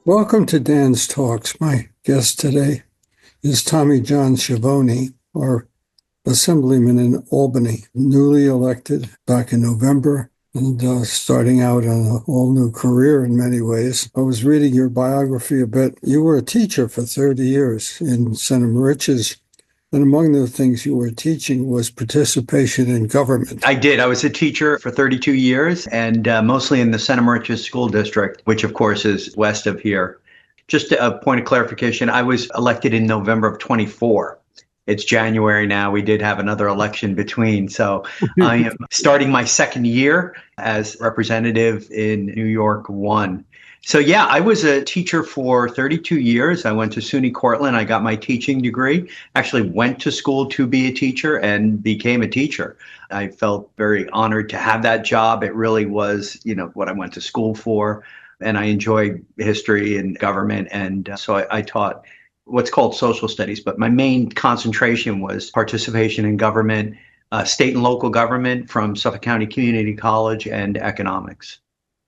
Welcome to Dan's Talks. My guest today is Tommy John Schiavoni, our Assemblyman in Albany, newly elected back in November and starting out on a whole new career in many ways. I was reading your biography a bit. You were a teacher for 30 years in Santa Marici's, and among the things you were teaching was participation in government. I did. I was a teacher for 32 years and mostly in the Santa Maria School District, which of course is west of here. Just a point of clarification, I was elected in November of 24. It's January now. We did have another election between. So I am starting my second year as representative in New York 1. So yeah, I was a teacher for 32 years. I went to SUNY Cortland. I got my teaching degree, actually went to school to be a teacher and became a teacher. I felt very honored to have that job. It really was, what I went to school for. And I enjoy history and government. And so I taught what's called social studies, but my main concentration was participation in government, state and local government from Suffolk County Community College, and economics.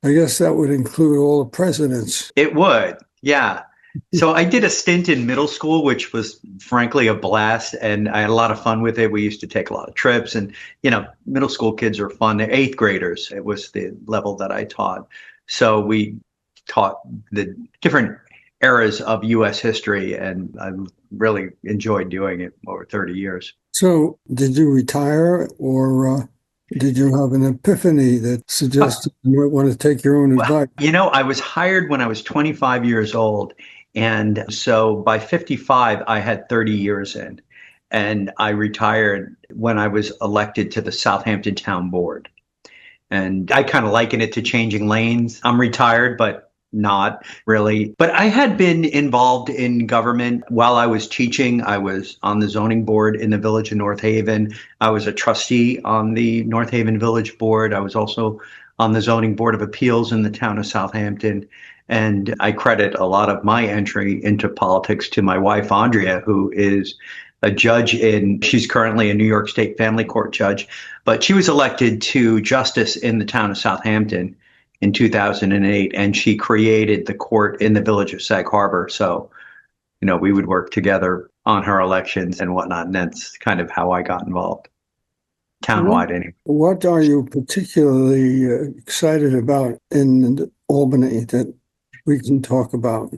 I guess that would include all the presidents. It would, yeah. So I did a stint in middle school, which was frankly a blast, and I had a lot of fun with it. We used to take a lot of trips, and middle school kids are fun. They're eighth graders. It was the level that I taught. So we taught the different eras of U.S. history, and I really enjoyed doing it over 30 years. So did you retire, or did you have an epiphany that suggested you might want to take your own advice? I was hired when I was 25 years old. And so by 55, I had 30 years in. And I retired when I was elected to the Southampton Town Board. And I kind of liken it to changing lanes. I'm retired, but not really. But I had been involved in government while I was teaching. I was on the zoning board in the village of North Haven. I was a trustee on the North Haven Village Board. I was also on the zoning board of appeals in the town of Southampton. And I credit a lot of my entry into politics to my wife, Andrea, who is a judge she's currently a New York State Family Court judge, but she was elected to justice in the town of Southampton in 2008, and she created the court in the village of Sag Harbor. So, we would work together on her elections and whatnot, and that's kind of how I got involved, townwide anyway. What are you particularly excited about in Albany that we can talk about?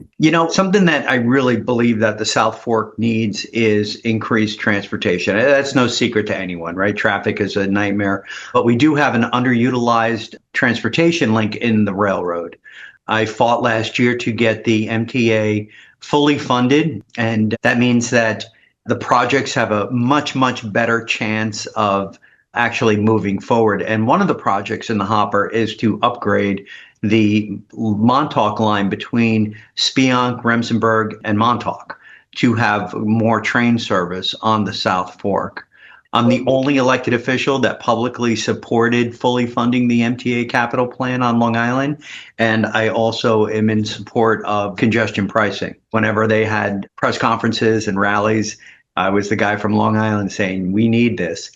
Something that I really believe that the South Fork needs is increased transportation. That's no secret to anyone, right? Traffic is a nightmare, but we do have an underutilized transportation link in the railroad. I fought last year to get the MTA fully funded, and that means that the projects have a much, much better chance of actually moving forward. And one of the projects in the hopper is to upgrade the Montauk line between Spionk, Remsenburg, and Montauk to have more train service on the South Fork. I'm the only elected official that publicly supported fully funding the MTA capital plan on Long Island. And I also am in support of congestion pricing. Whenever they had press conferences and rallies, I was the guy from Long Island saying, we need this.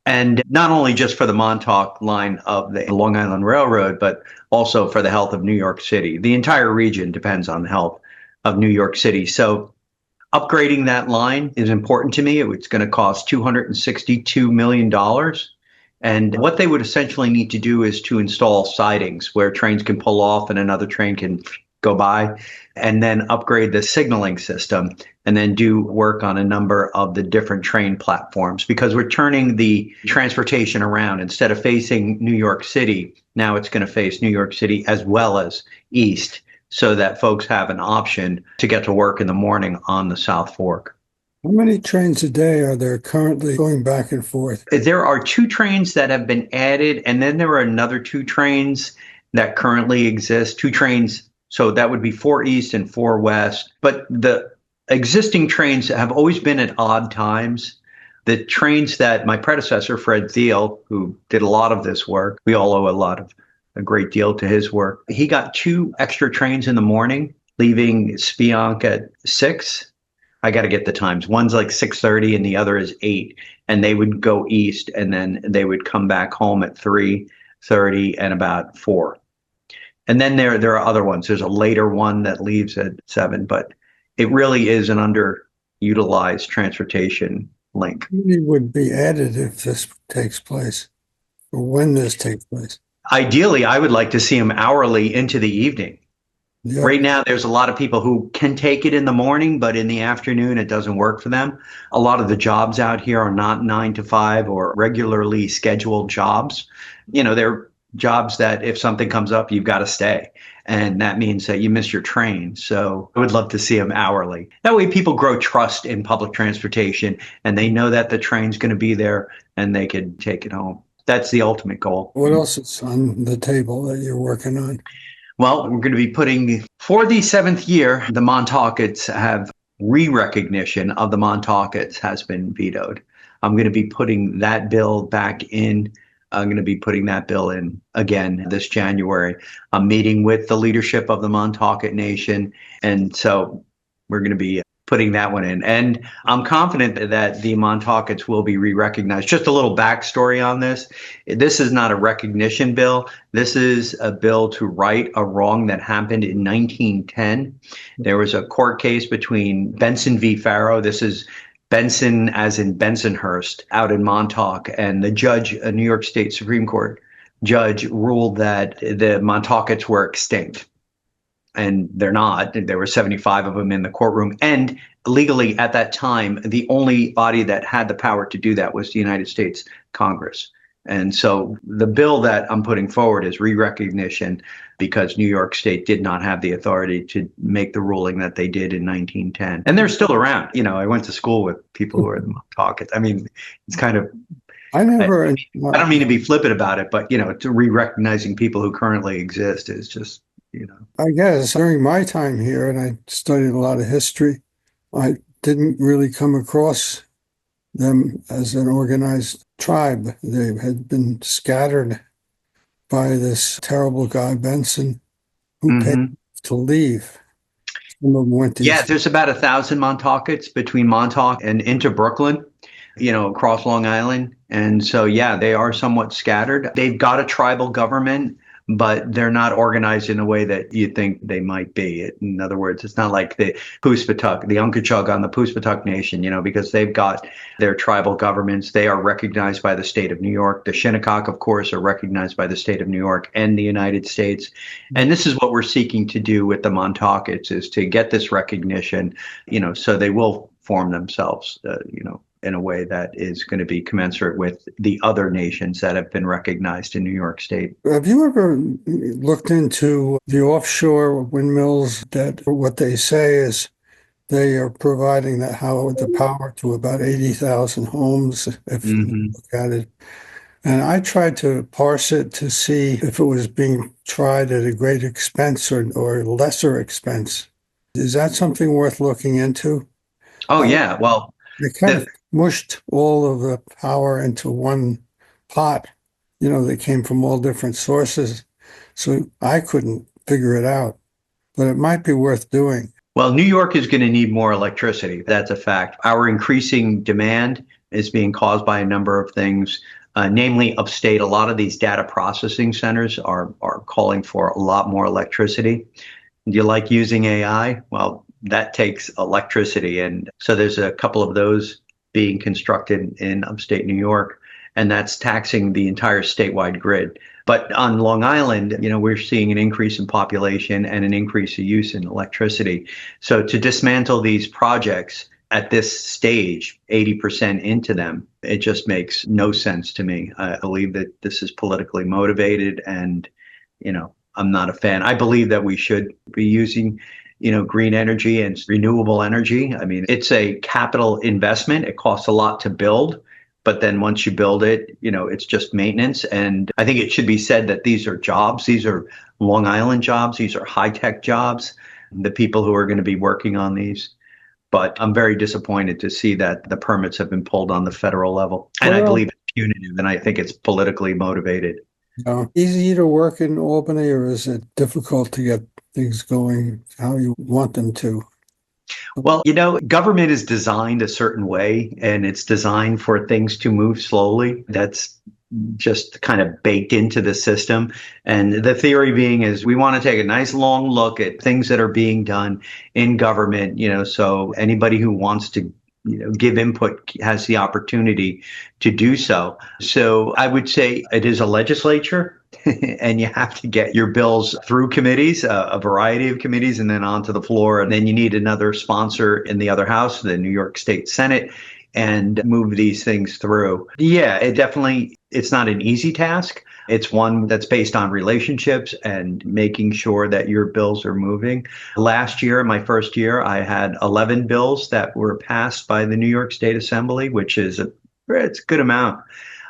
And not only just for the Montauk line of the Long Island Railroad, but also for the health of New York City. The entire region depends on the health of New York City. So upgrading that line is important to me. It's going to cost $262 million. And what they would essentially need to do is to install sidings where trains can pull off and another train can go by, and then upgrade the signaling system, and then do work on a number of the different train platforms, because we're turning the transportation around. Instead of facing New York City, now it's going to face New York City as well as east, so that folks have an option to get to work in the morning on the South Fork. How many trains a day are there currently going back and forth? There are 2 trains that have been added, and then there are another 2 trains that currently exist, 2 trains. So that would be 4 east and 4 west. But the existing trains have always been at odd times. The trains that my predecessor, Fred Thiel, who did a lot of this work, we all owe a great deal to his work. He got 2 extra trains in the morning, leaving Spionk at 6. I got to get the times. One's like 6:30 and the other is 8. And they would go east, and then they would come back home at 3:30 and about 4. And then there are other ones. There's a later one that leaves at 7, but it really is an underutilized transportation link. It would be added if this takes place, or when this takes place. Ideally, I would like to see them hourly into the evening. Yeah. Right now, there's a lot of people who can take it in the morning, but in the afternoon, it doesn't work for them. A lot of the jobs out here are not 9 to 5 or regularly scheduled jobs. They're jobs that if something comes up, you've got to stay. And that means that you miss your train. So I would love to see them hourly. That way people grow trust in public transportation and they know that the train's going to be there and they can take it home. That's the ultimate goal. What else is on the table that you're working on? Well, we're going to be putting, for the 7th year, the Montaukets have re-recognition of the Montaukets has been vetoed. I'm going to be putting that bill back in. I'm going to be putting that bill in again this January. I'm meeting with the leadership of the Montaukett Nation. And so we're going to be putting that one in. And I'm confident that the Montaukets will be re-recognized. Just a little backstory on this. This is not a recognition bill. This is a bill to right a wrong that happened in 1910. There was a court case between Benson v. Farrow. This is Benson as in Bensonhurst out in Montauk. And the judge, a New York State Supreme Court judge, ruled that the Montaukets were extinct. And they're not. There were 75 of them in the courtroom. And legally at that time, the only body that had the power to do that was the United States Congress. And so the bill that I'm putting forward is re-recognition because New York State did not have the authority to make the ruling that they did in 1910. And they're still around. I went to school with people who are the Montaukets. I mean, it's kind of, I don't mean to be flippant about it, but, to re-recognizing people who currently exist is just, I guess during my time here, and I studied a lot of history, I didn't really come across them as an organized tribe. They had been scattered by this terrible guy, Benson, who paid to leave. Some of them went to there's about 1,000 Montaukets between Montauk and into Brooklyn, across Long Island. And so, they are somewhat scattered. They've got a tribal government, but they're not organized in a way that you think they might be. In other words, it's not like the Puspatuck, the Unkachug on the Puspatuck Nation, because they've got their tribal governments. They are recognized by the state of New York. The Shinnecock, of course, are recognized by the state of New York and the United States. And this is what we're seeking to do with the Montaukets, is to get this recognition, so they will form themselves, in a way that is going to be commensurate with the other nations that have been recognized in New York State. Have you ever looked into the offshore windmills that what they say is they are providing the power to about 80,000 homes, if you look at it. And I tried to parse it to see if it was being tried at a great expense or lesser expense. Is that something worth looking into? Oh, yeah. Well, they kind of mushed all of the power into one pot. They came from all different sources. So I couldn't figure it out, but it might be worth doing. Well, New York is going to need more electricity. That's a fact. Our increasing demand is being caused by a number of things, namely upstate. A lot of these data processing centers are calling for a lot more electricity. Do you like using AI? Well, that takes electricity. And so there's a couple of those being constructed in upstate New York, and that's taxing the entire statewide grid. But on Long Island, we're seeing an increase in population and an increase of use in electricity. So to dismantle these projects at this stage, 80% into them, it just makes no sense to me. I believe that this is politically motivated, and, I'm not a fan. I believe that we should be using green energy and renewable energy. I mean, it's a capital investment. It costs a lot to build, but then once you build it, it's just maintenance. And I think it should be said that these are jobs. These are Long Island jobs. These are high-tech jobs, the people who are going to be working on these. But I'm very disappointed to see that the permits have been pulled on the federal level. And I believe it's punitive, and I think it's politically motivated. Easy to work in Albany, or is it difficult to get things going how you want them to? Well, government is designed a certain way, and it's designed for things to move slowly. That's just kind of baked into the system. And the theory being is we want to take a nice long look at things that are being done in government, so anybody who wants to give input has the opportunity to do so. So I would say it is a legislature. And you have to get your bills through committees, a variety of committees, and then onto the floor. And then you need another sponsor in the other house, the New York State Senate, and move these things through. Yeah, it's not an easy task. It's one that's based on relationships and making sure that your bills are moving. Last year, my first year, I had 11 bills that were passed by the New York State Assembly, which is it's a good amount.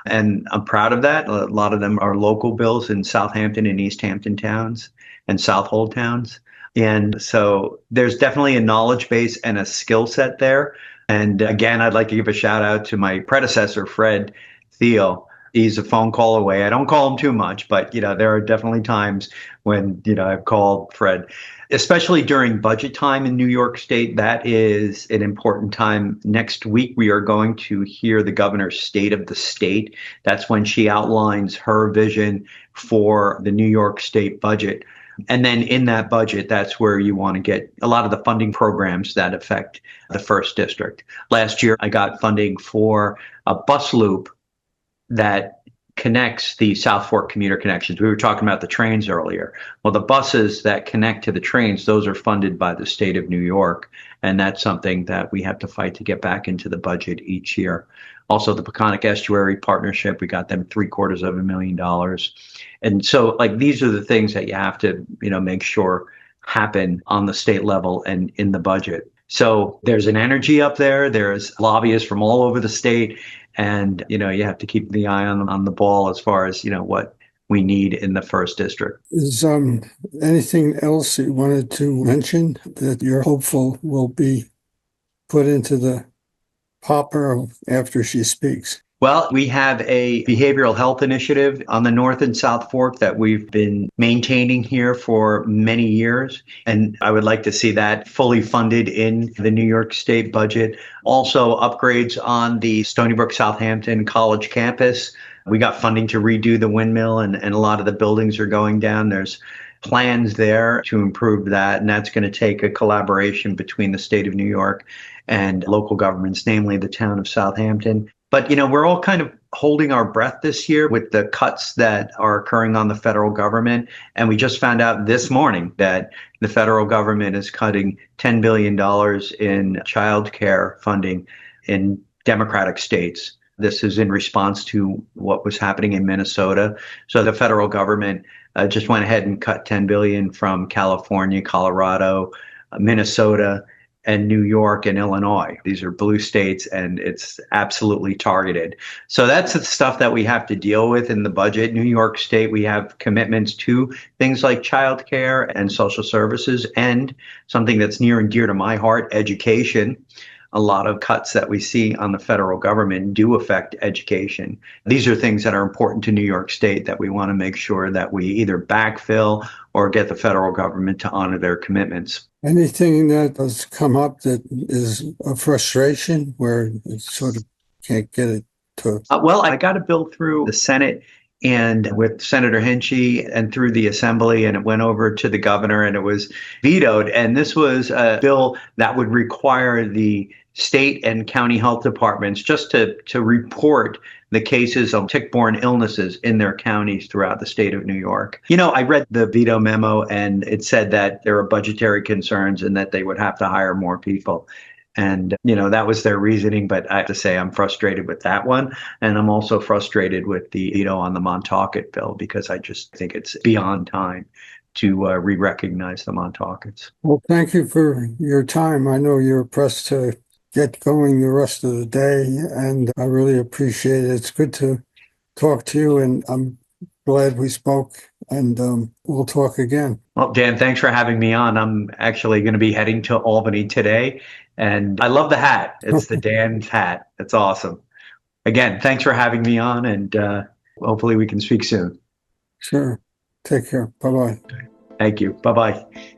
And I'm proud of that. A lot of them are local bills in Southampton and East Hampton towns and Southold towns. And so there's definitely a knowledge base and a skill set there. And again, I'd like to give a shout out to my predecessor, Fred Thiel. He's a phone call away. I don't call him too much, but there are definitely times when I've called Fred, especially during budget time in New York State. That is an important time. Next week, we are going to hear the governor's State of the State. That's when she outlines her vision for the New York State budget. And then in that budget, that's where you want to get a lot of the funding programs that affect the first district. Last year, I got funding for a bus loop that connects the South Fork commuter connections. We were talking about the trains earlier. Well, the buses that connect to the trains, those are funded by the state of New York. And that's something that we have to fight to get back into the budget each year. Also, the Peconic Estuary Partnership, we got them $750,000. And so these are the things that you have to, make sure happen on the state level and in the budget. So there's an energy up there. There's lobbyists from all over the state. And, you have to keep the eye on the ball as far as, what we need in the first district. Is anything else you wanted to mention that you're hopeful will be put into the hopper after she speaks? Well, we have a behavioral health initiative on the North and South Fork that we've been maintaining here for many years. And I would like to see that fully funded in the New York State budget. Also, upgrades on the Stony Brook Southampton College campus. We got funding to redo the windmill, and a lot of the buildings are going down. There's plans there to improve that. And that's going to take a collaboration between the state of New York and local governments, namely the town of Southampton. But, we're all kind of holding our breath this year with the cuts that are occurring on the federal government. And we just found out this morning that the federal government is cutting $10 billion in child care funding in Democratic states. This is in response to what was happening in Minnesota. So the federal government just went ahead and cut $10 billion from California, Colorado, Minnesota, and New York and Illinois. These are blue states, and it's absolutely targeted. So that's the stuff that we have to deal with in the budget. New York State, we have commitments to things like childcare and social services, and something that's near and dear to my heart, education. A lot of cuts that we see on the federal government do affect education. These are things that are important to New York State that we want to make sure that we either backfill or get the federal government to honor their commitments. Anything that has come up that is a frustration where you sort of can't get it to? Well, I got a bill through the Senate and with Senator Hinchy and through the Assembly, and it went over to the governor and it was vetoed. And this was a bill that would require the state and county health departments just to report the cases of tick-borne illnesses in their counties throughout the state of New York. I read the veto memo, and it said that there are budgetary concerns and that they would have to hire more people. And, that was their reasoning. But I have to say I'm frustrated with that one. And I'm also frustrated with the veto on the Montaukett bill, because I just think it's beyond time to re-recognize the Montauketts. Well, thank you for your time. I know you're pressed to get going the rest of the day, and I really appreciate it. It's good to talk to you, and I'm glad we spoke, and we'll talk again. Well, Dan, thanks for having me on. I'm actually going to be heading to Albany today, and I love the hat. It's the Dan's hat. It's awesome. Again, thanks for having me on, and hopefully we can speak soon. Sure. Take care. Bye-bye. Thank you. Bye-bye.